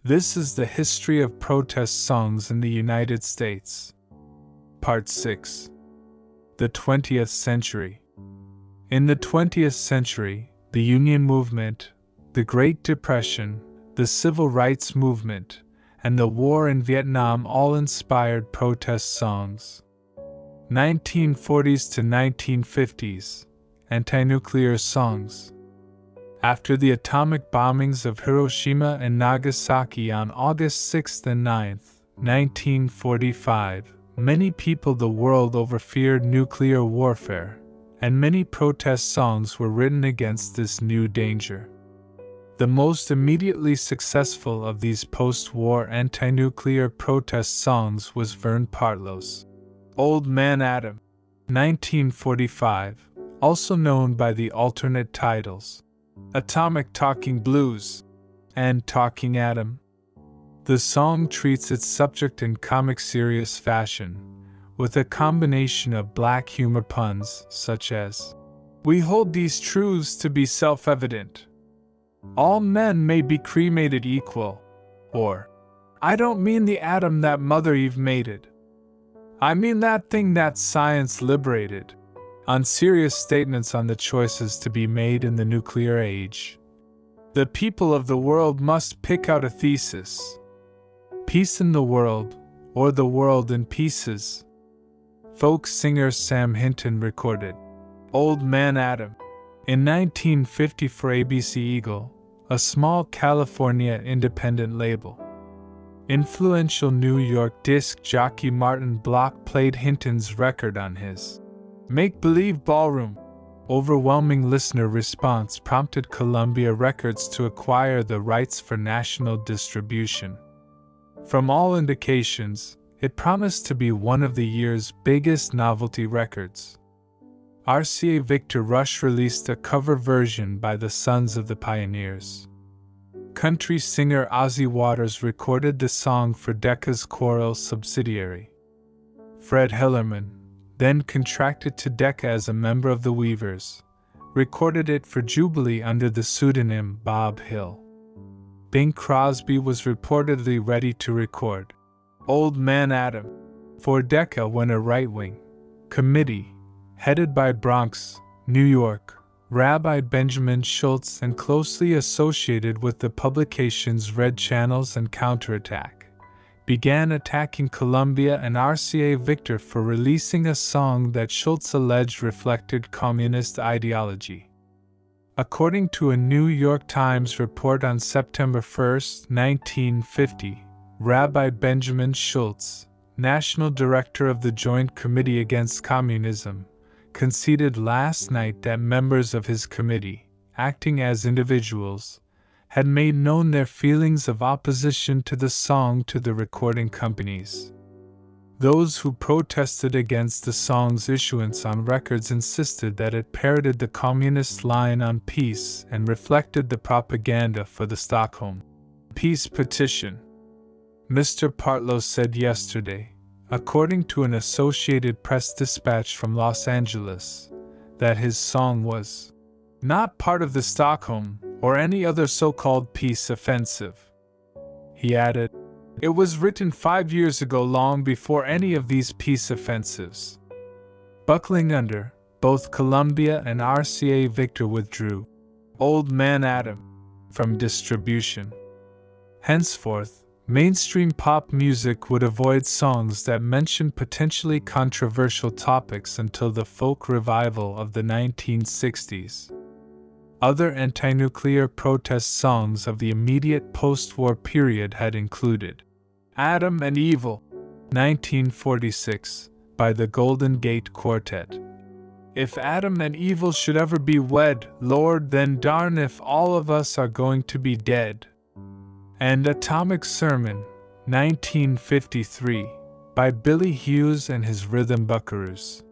This is the history of protest songs in the United States. Part 6. The 20th Century. In the 20th century, the Union Movement, the Great Depression, the Civil Rights Movement, and the war in Vietnam all inspired protest songs. 1940s to 1950s, anti-nuclear songs. After the atomic bombings of Hiroshima and Nagasaki on August 6 and 9, 1945, many people the world over feared nuclear warfare, and many protest songs were written against this new danger. The most immediately successful of these post-war anti-nuclear protest songs was Vern Partlow's Old Man Adam, 1945, also known by the alternate titles Atomic Talking Blues and Talking Adam. The song treats its subject in comic serious fashion, with a combination of black humor puns such as, "We hold these truths to be self-evident. All men may be cremated equal," or, "I don't mean the atom that Mother Eve made it. I mean that thing that science liberated," on serious statements on the choices to be made in the nuclear age. The people of the world must pick out a thesis. Peace in the world, or the world in pieces. Folk singer Sam Hinton recorded Old Man Adam in 1950 for ABC Eagle, a small California independent label. Influential New York disc jockey Martin Block played Hinton's record on his Make-Believe Ballroom. Overwhelming listener response prompted Columbia Records to acquire the rights for national distribution. From all indications, it promised to be one of the year's biggest novelty records. RCA Victor Rush released a cover version by the Sons of the Pioneers. Country singer Ozzy Waters recorded the song for Decca's choral subsidiary. Fred Hillerman, then contracted to Decca as a member of the Weavers, recorded it for Jubilee under the pseudonym Bob Hill. Bing Crosby was reportedly ready to record Old Man Adam for Decca when a right-wing committee, headed by Bronx, New York, Rabbi Benjamin Schultz and closely associated with the publication's Red Channels and Counterattack, began attacking Columbia and RCA Victor for releasing a song that Schultz alleged reflected communist ideology. According to a New York Times report on September 1, 1950, Rabbi Benjamin Schultz, National Director of the Joint Committee Against Communism, conceded last night that members of his committee, acting as individuals, had made known their feelings of opposition to the song to the recording companies. Those who protested against the song's issuance on records insisted that it parroted the communist line on peace and reflected the propaganda for the Stockholm Peace Petition. Mr. Partlow said yesterday, according to an Associated Press dispatch from Los Angeles, that his song was not part of the Stockholm or any other so-called peace offensive. He added, "It was written 5 years ago, long before any of these peace offensives." Buckling under, both Columbia and RCA Victor withdrew Old Man Adam from distribution. Henceforth, mainstream pop music would avoid songs that mentioned potentially controversial topics until the folk revival of the 1960s. Other anti-nuclear protest songs of the immediate post-war period had included Adam and Evil, 1946, by the Golden Gate Quartet. If Adam and Evil should ever be wed, Lord, then darn if all of us are going to be dead. And Atomic Sermon, 1953, by Billy Hughes and his Rhythm Buckaroos.